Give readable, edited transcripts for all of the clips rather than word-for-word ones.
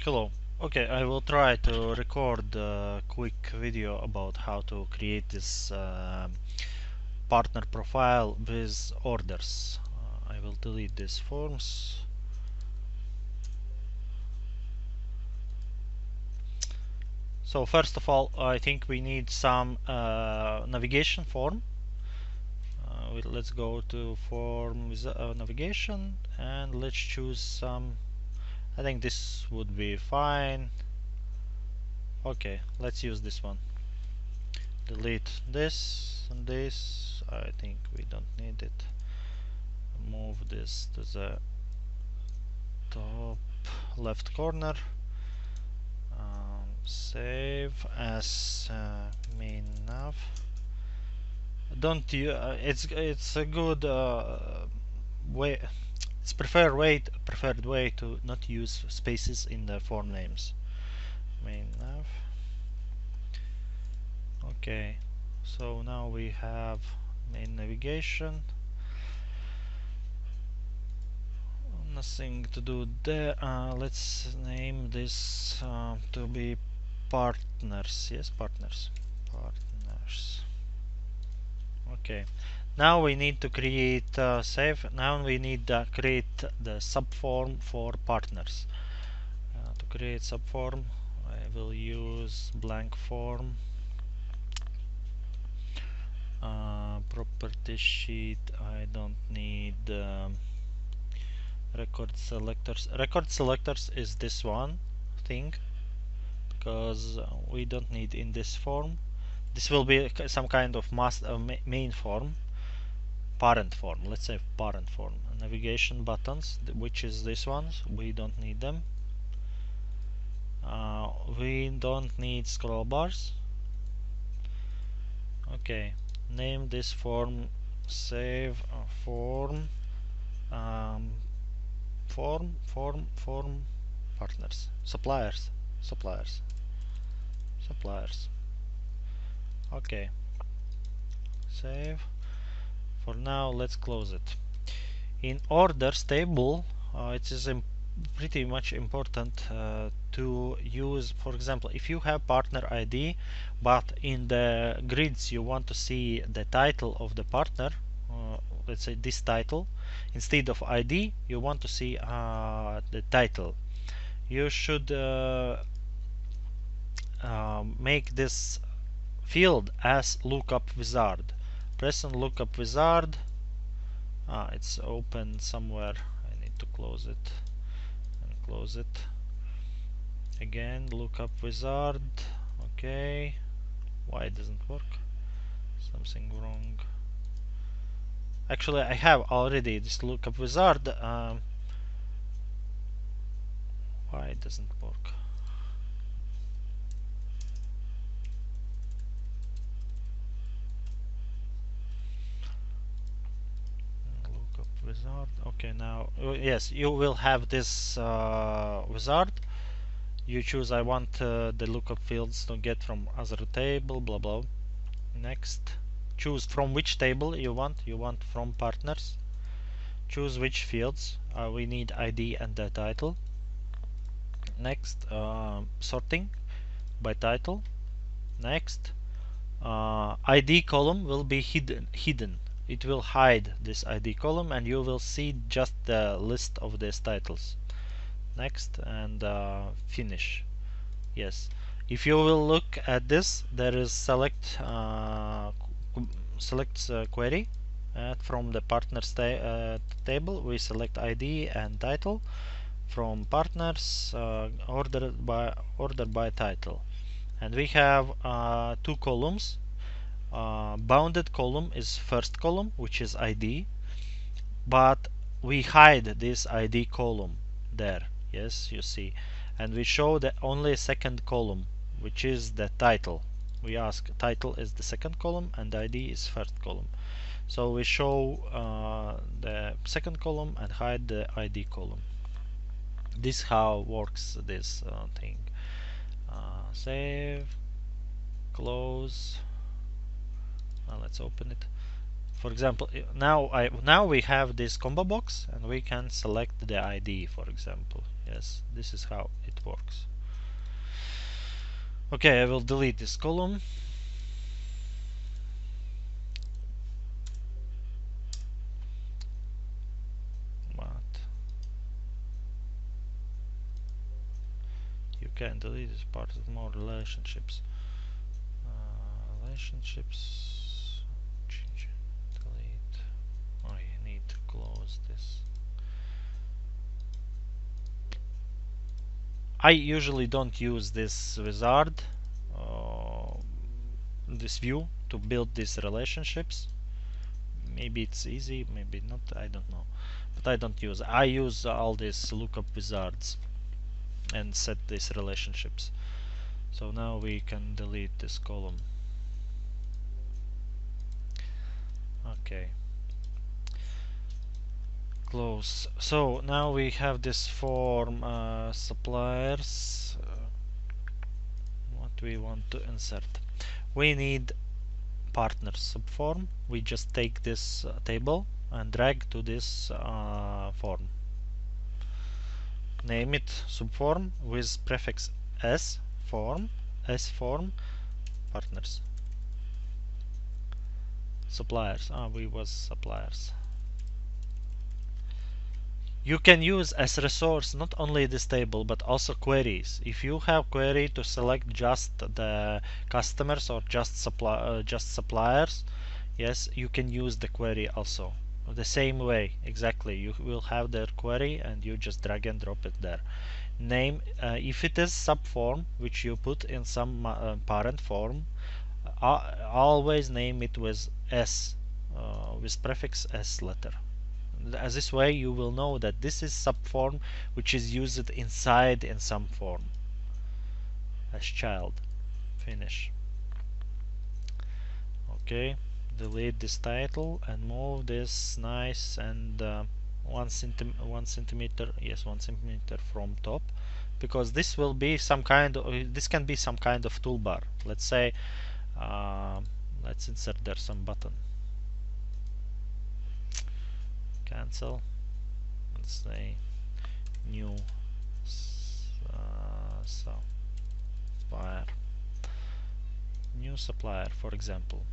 Hello. Okay, I will try to record a quick video about how to create this partner profile with orders. I will delete these forms. So first of all, I think we need some navigation form. Let's go to form with navigation and let's choose some. I think this would be fine. Okay, let's use this one. Delete this and this. I think we don't need it. Move this to the top left corner. Save as main nav. Don't you? It's a good way. It's preferred way to not use spaces in the form names. Main nav. Okay, so now we have main navigation. Nothing to do there. Let's name this to be partners. Yes, partners. Partners. Okay. Now we need to create save. Now we need to create the subform for partners. To create subform, I will use blank form. Property sheet. I don't need. Record selectors. Record selectors is this one thing because we don't need in this form. This will be some kind of main form, parent form. Let's say parent form. Navigation buttons, which is this ones. We don't need them. We don't need scroll bars. Okay. Name this form. Save form. Form partners, suppliers. Okay, save. For now let's close it. In orders table, it is pretty much important to use, for example, if you have partner ID but in the grids you want to see the title of the partner, let's say this title, instead of ID you want to see the title. You should make this field as lookup wizard. Press on lookup wizard. It's open somewhere. I need to close it and close it again. Lookup wizard. Okay, why it doesn't work? Something wrong. Actually, I have already this lookup wizard. Why it doesn't work? Lookup wizard. Okay, now yes, you will have this wizard. You choose I want the lookup fields to get from other table, blah blah. Next, choose from which table you want. You want from partners. Choose which fields. We need ID and the title. Next, sorting by title. Next, ID column will be hidden. It will hide this ID column and you will see just the list of these titles. Next, and finish. Yes, if you will look at this, there is select query from the partners table. We select ID and title. From partners, order by title, and we have two columns. Bounded column is first column, which is ID, but we hide this ID column there. Yes, you see, and we show the only second column, which is the title. We ask title is the second column and ID is first column. So we show the second column and hide the ID column. This how works this thing. Save, close. Let's open it. For example, now we have this combo box and we can select the ID, for example. Yes, this is how it works. Okay, I will delete this column. But you can delete this part of more relationships. Relationships. Delete. I need to close this. I usually don't use this wizard, this view, to build these relationships. Maybe it's easy, maybe not, I don't know. But I don't use. I use all these lookup wizards and set these relationships. So now we can delete this column. Okay. Close. So now we have this form suppliers. What we want to insert? We need partners subform. We just take this table and drag to this form. Name it subform with prefix s form partners. Suppliers. We was suppliers. You can use as resource not only this table but also queries. If you have query to select just the customers or just suppliers, yes, you can use the query also. The same way, exactly. You will have their query and you just drag and drop it there. Name, if it is subform, which you put in some parent form, always name it with s, with prefix s letter. As this way you will know that this is subform which is used inside in some form as child. Finish. Okay, delete this title and move this nice and 1 centimeter, yes, 1 centimeter from top, because this will be some kind of, this can be some kind of toolbar. Let's say let's insert there some button. Cancel. Let's say new supplier. New supplier, for example.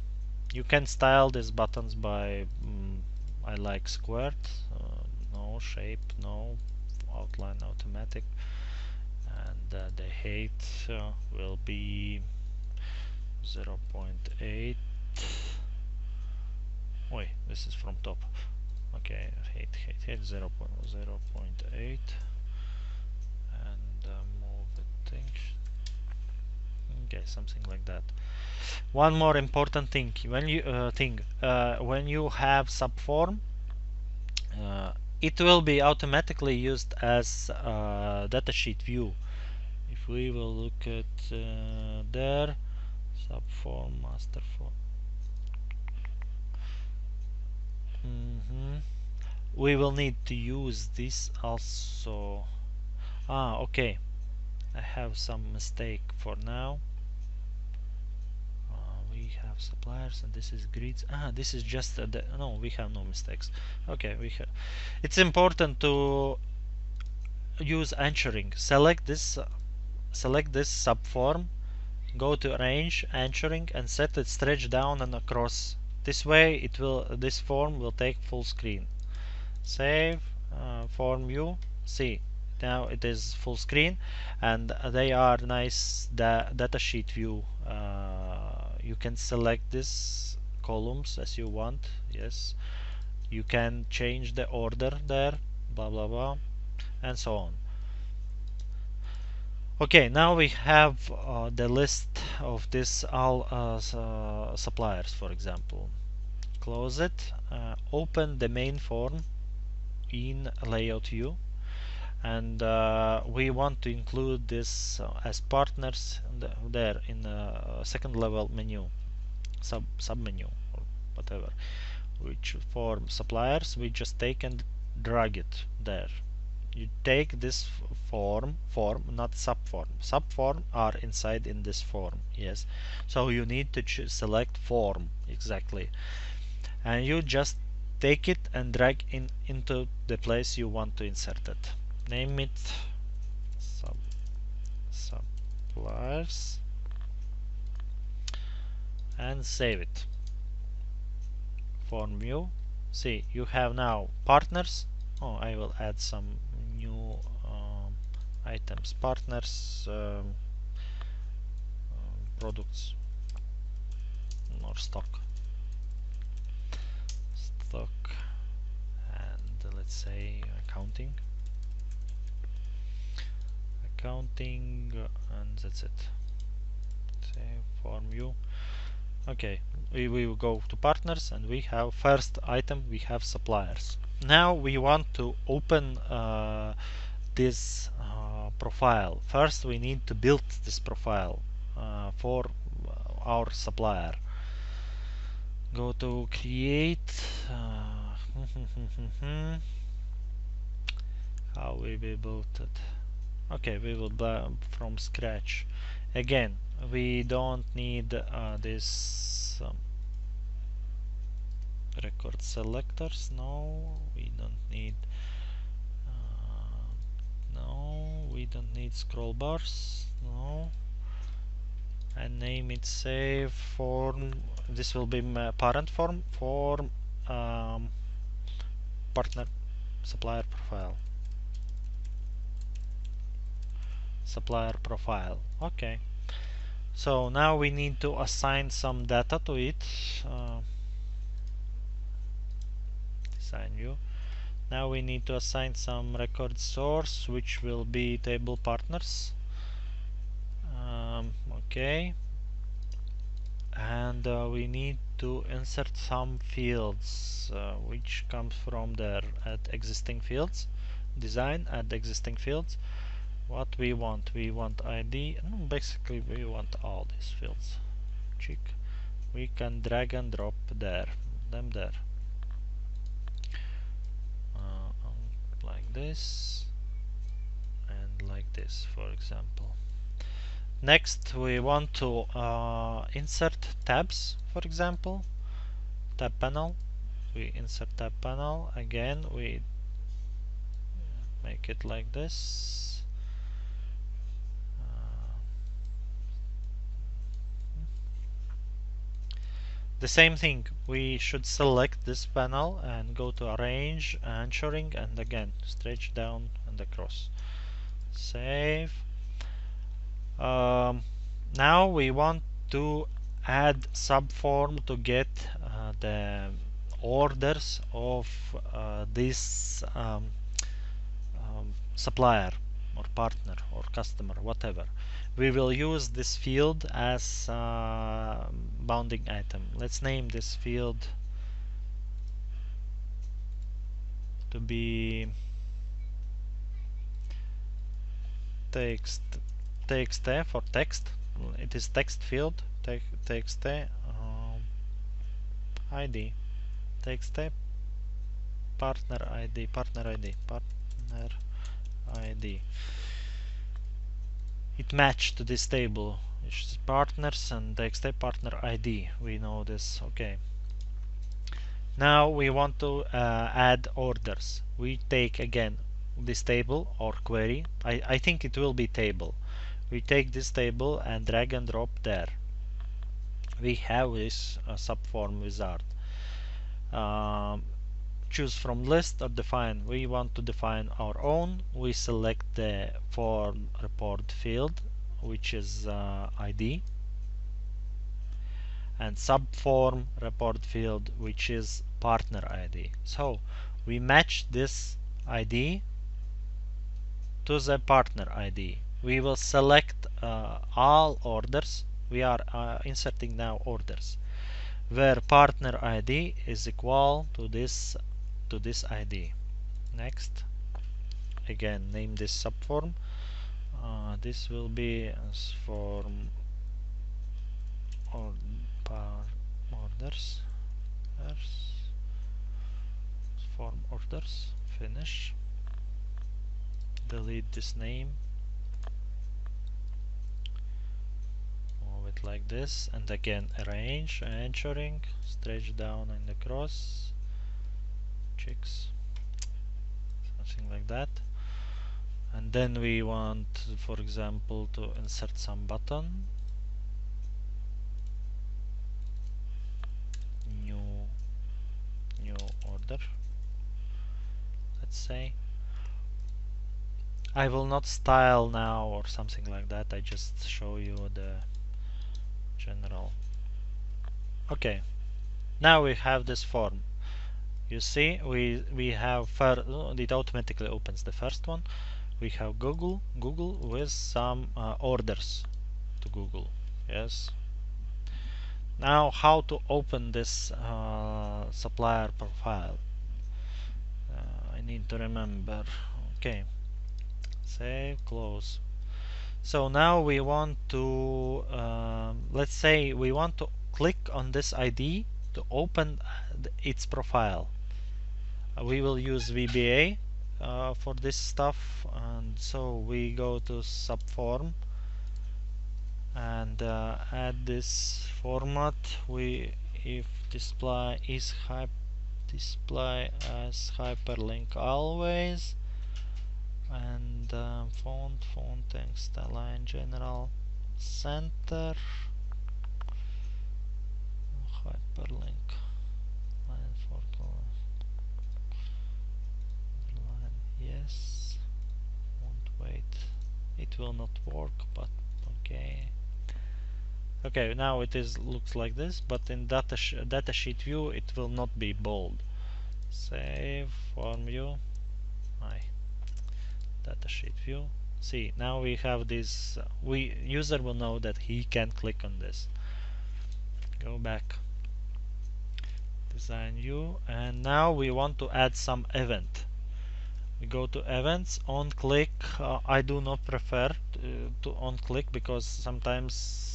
You can style these buttons by I like squared, no shape, no outline automatic, and the height will be 0.8. Wait, this is from top. Okay, height 0.8, and move the thing. Okay, something like that. One more important thing: when you when you have subform, it will be automatically used as datasheet view. If we will look at there, subform master form. We will need to use this also. Okay. I have some mistake for now. We have suppliers and this is grids. This is just no, we have no mistakes. Okay, we have. It's important to use anchoring. Select this subform, go to range anchoring and set it stretch down and across. This way this form will take full screen. Save form view. See, now it is full screen and they are nice datasheet view. You can select this columns as you want. Yes, you can change the order there, blah blah blah, and so on. Okay, now we have the list of this all suppliers, for example. Close it, open the main form in layout view, and we want to include this as partners there in the second level menu, sub menu or whatever, which form suppliers. We just take and drag it there. You take this form, not subform are inside in this form. Yes, so you need to select form exactly. and you just take it and drag into the place you want to insert it. Name it suppliers and save it. Form view. See, you have now partners. Oh, I will add some new items. Partners, products, or stock, and let's say accounting, and that's it. Save form view. Okay, we will go to partners, and we have first item, we have suppliers. Now we want to open this profile. First we need to build this profile for our supplier. Go to create. How we will build it? Okay, we will build from scratch. Again, we don't need this record selectors. No, we don't need. No, we don't need scroll bars. No. And name it save form. This will be my parent form partner supplier profile. Supplier profile. Okay. So now we need to assign some data to it. Design view. Now we need to assign some record source, which will be table partners. Okay. And we need to insert some fields which comes from there at existing fields. Design add existing fields. What we want ID. Basically we want all these fields. Check. We can drag and drop them there, like this and like this, for example. Next we want to insert tabs, for example. Tab panel. We insert tab panel. Again we make it like this. The same thing, we should select this panel and go to arrange, anchoring, and again stretch down and across. Save. Now we want to add subform to get the orders of this supplier or partner or customer, whatever. We will use this field as bounding item. Let's name this field to be txt for text. It is text field. Txt ID. Txt partner ID. It matched to this table, which is partners and txt partner ID. We know this. Okay. Now we want to add orders. We take again this table or query. I think it will be table. We take this table and drag and drop there. We have this subform wizard. Choose from list or define. We want to define our own. We select the form report field, which is ID, and subform report field, which is partner ID. So we match this ID to the partner ID. We will select all orders. We are inserting now orders where partner ID is equal to this ID. Next, again name this subform. This will be as form or orders. Form orders. Finish. Delete this name. Move it it like this, and again arrange, anchoring, stretch down and across, checks, something like that. And then we want, for example, to insert some button, new order, let's say. I will not style now or something like that, I just show you the general. Okay, now we have this form. You see, we have it automatically opens the first one. We have Google with some orders to Google. Yes. Now, how to open this supplier profile? I need to remember. Okay, save, close. So now we want to, let's say we want to click on this ID to open its profile. We will use VBA for this stuff, and so we go to Subform and add this format. If display is display as hyperlink always, and font text align general center hyperlink line for line, yes, won't wait, it will not work, but okay. Okay, now it looks like this, but in datasheet view it will not be bold. Save form view, datasheet view. See, now we have this. User will know that he can click on this. Go back, design view, and now we want to add some event. We go to events, on click. I do not prefer to on click because sometimes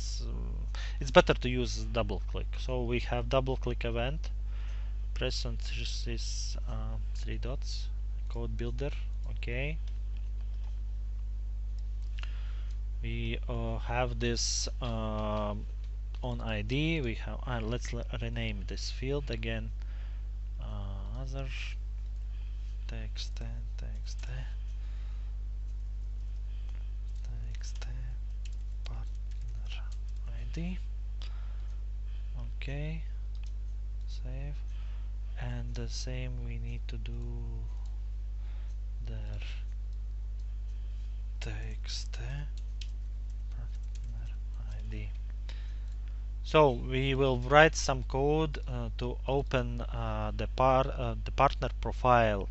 it's better to use double click. So we have double click event. Press on these three dots. Code builder. Okay. We have this on ID. We have. Let's rename this field again. Other text partner ID. Okay, save, and the same we need to do their text partner ID. So we will write some code to open the partner profile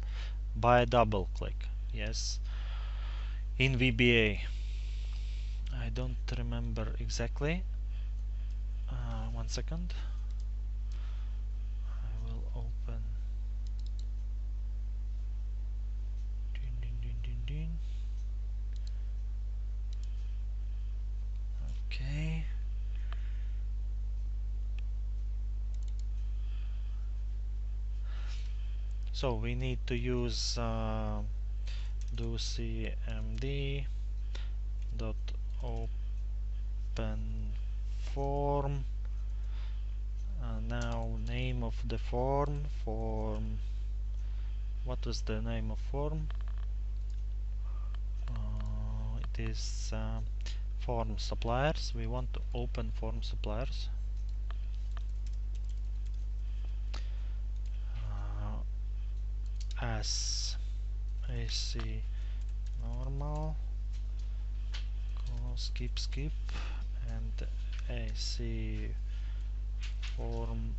by double click. Yes, in VBA. I don't remember exactly. 1 second. I will open. Okay. So we need to use do cmd dot open form. Now name of the form. What was the name of form? It is form suppliers. We want to open form suppliers. As AC normal, skip, and AC form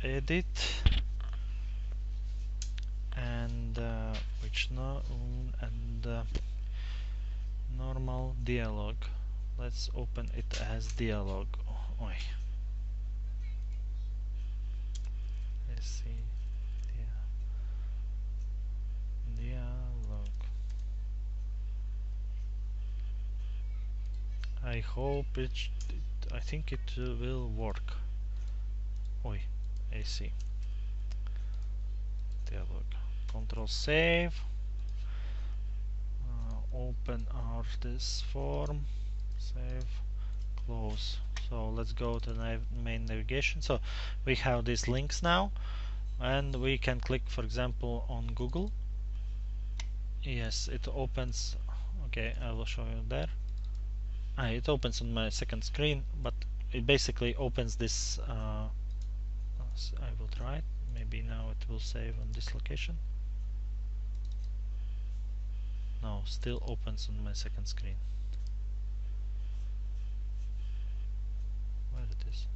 edit, and which no and normal dialog. Let's open it as dialog. Oh, AC dialog. I hope I think it will work. Oi, AC dialog. Control save. Open our this form. Save. close. So let's go to main navigation. So we have these links now, and we can click, for example, on Google. Yes, it opens. Okay, I will show you there. It opens on my second screen, but it basically opens this. I will try it. Maybe now it will save on this location. No, still opens on my second screen. Where it is?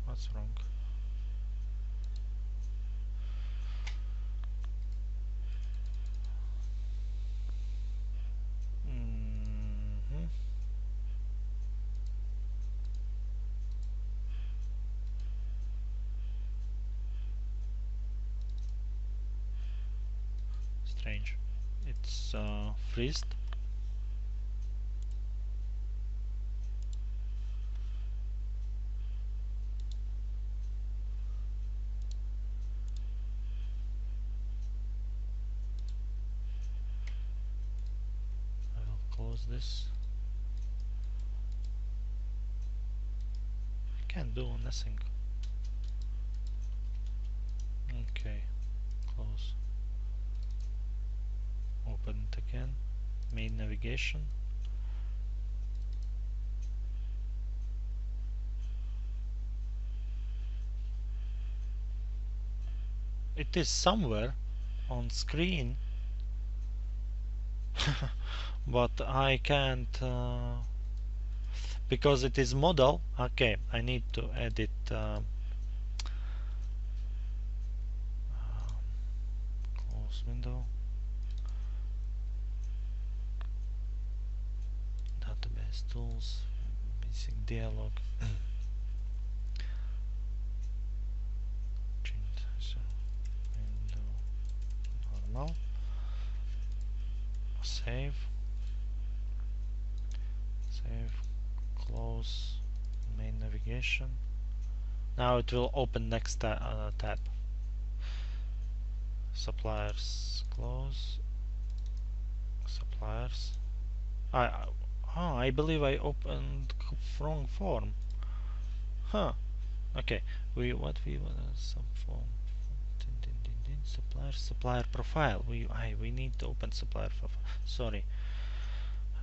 What's wrong? Strange. It's freezed. I will close this. I can't do nothing. Okay, close. Open it again. Main navigation. It is somewhere on screen, but I can't because it is model. Okay, I need to edit close window, database tools, basic dialog. Window normal. Save, close, main navigation. Now it will open next tab. Suppliers, close. Suppliers. I believe I opened wrong form. Huh. Okay. We want subform. Supplier profile. We need to open supplier profile. Sorry.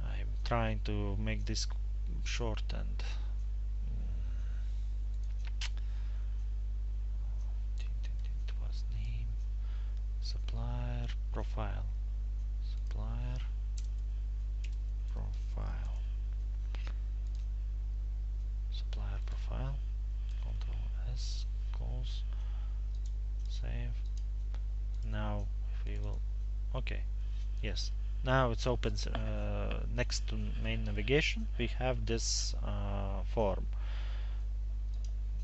I'm trying to make this short and it was name supplier profile. Supplier profile. Supplier profile. Control S. Close. Save. Now if we will. Okay. Yes. Now it's opens next to main navigation. We have this form.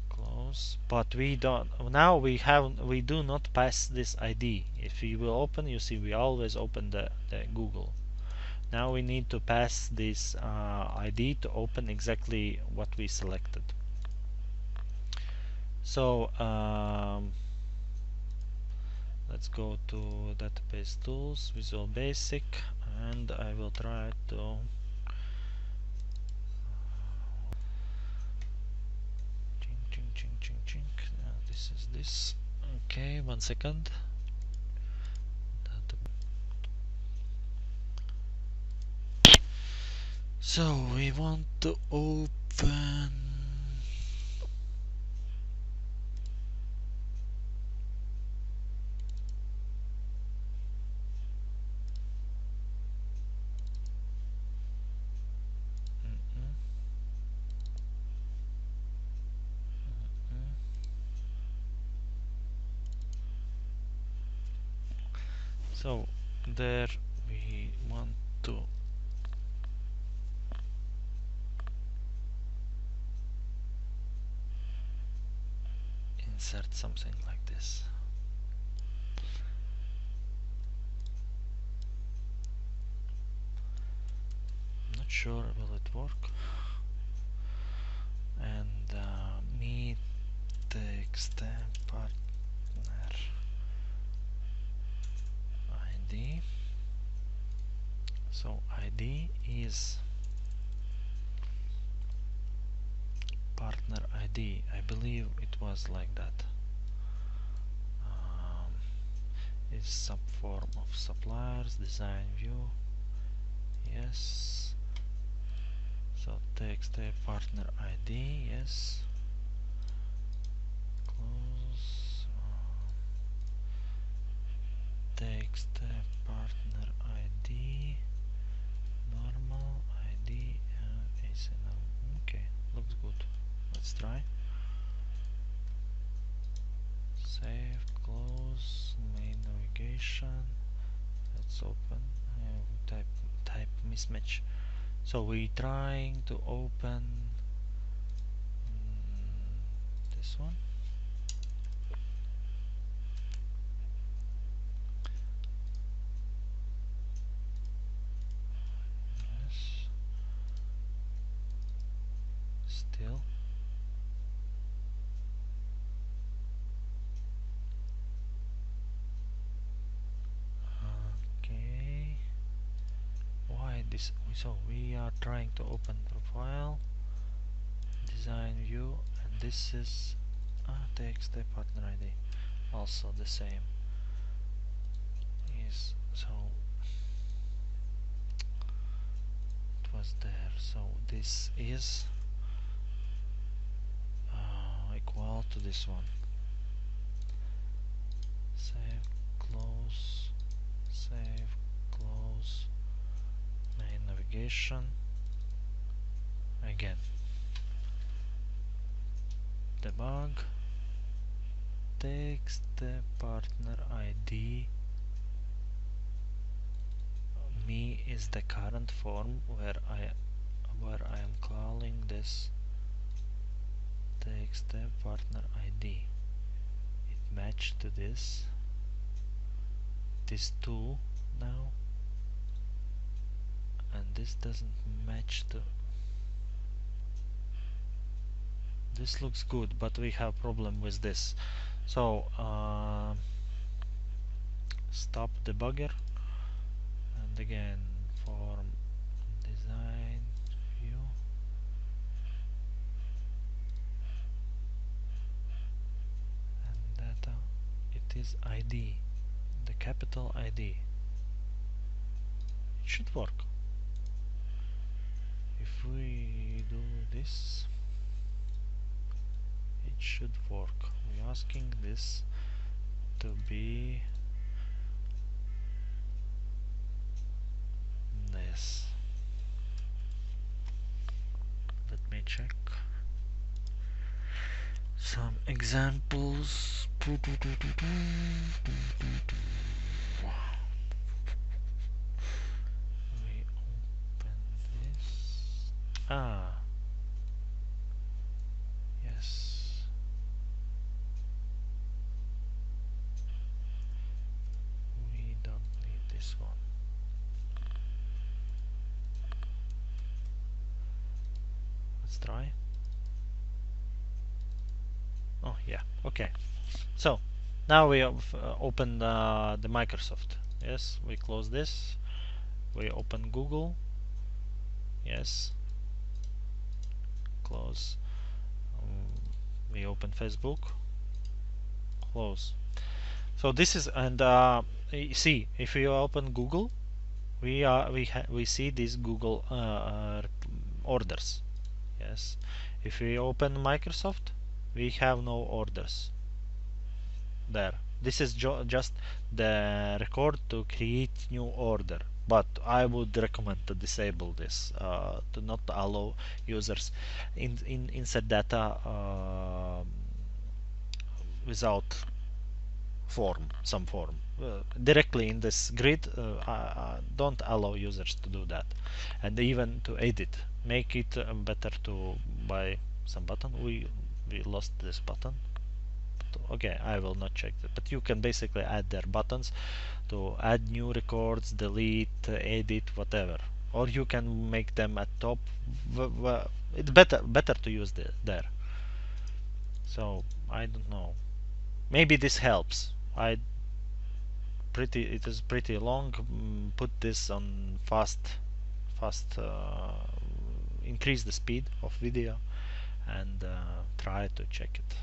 Close. But we don't. Now we do not pass this ID. If we will open, you see we always open the Google. Now we need to pass this ID to open exactly what we selected. So let's go to database tools, Visual Basic, and I will try to chink. This is this. Okay, 1 second. So we want to open so there we want to insert something like this. Not sure will it work. And meet the extend partner ID. So ID is partner ID. I believe it was like that. Is subform of suppliers, design view. Yes. So text partner ID. Yes. Close. Text partner ID. Normal ID. Okay, looks good. Let's try. Save, close, main navigation. Let's open. Type mismatch. So we trying to open this one. Yes. Still. Okay. Why this? So we are trying to open profile, design view, and this is text partner ID. Also the same. Is so it was there. So this is equal to this one. Save, close, save, close, main navigation. Again, debug, text partner ID. Me is the current form where I am calling this text partner ID. It matched to this two now, and this doesn't match to this. Looks good, but we have problem with this. So stop debugger, and again form design view, and data. It is ID, the capital ID. It should work. If we do this, it should work. We're asking this to be this. Let me check some examples. We open this. Yes. We don't need this one. Let's try. Oh yeah, okay. So now we have opened the Microsoft. Yes, we close this. We open Google. Yes. Close. We open Facebook. Close. So this is, and you see, if we open Google, we see these Google orders. Yes. If we open Microsoft, we have no orders there. This is just the record to create new order, but I would recommend to disable this, to not allow users insert data without some form directly in this grid. Don't allow users to do that, and even to edit, make it better to by some button. We lost this button. Okay, I will not check that, but you can basically add their buttons to add new records, delete, edit, whatever, or you can make them at top. It's better to use there. So I don't know, maybe this helps. I it is pretty long. Put this on fast, increase the speed of video, and try to check it.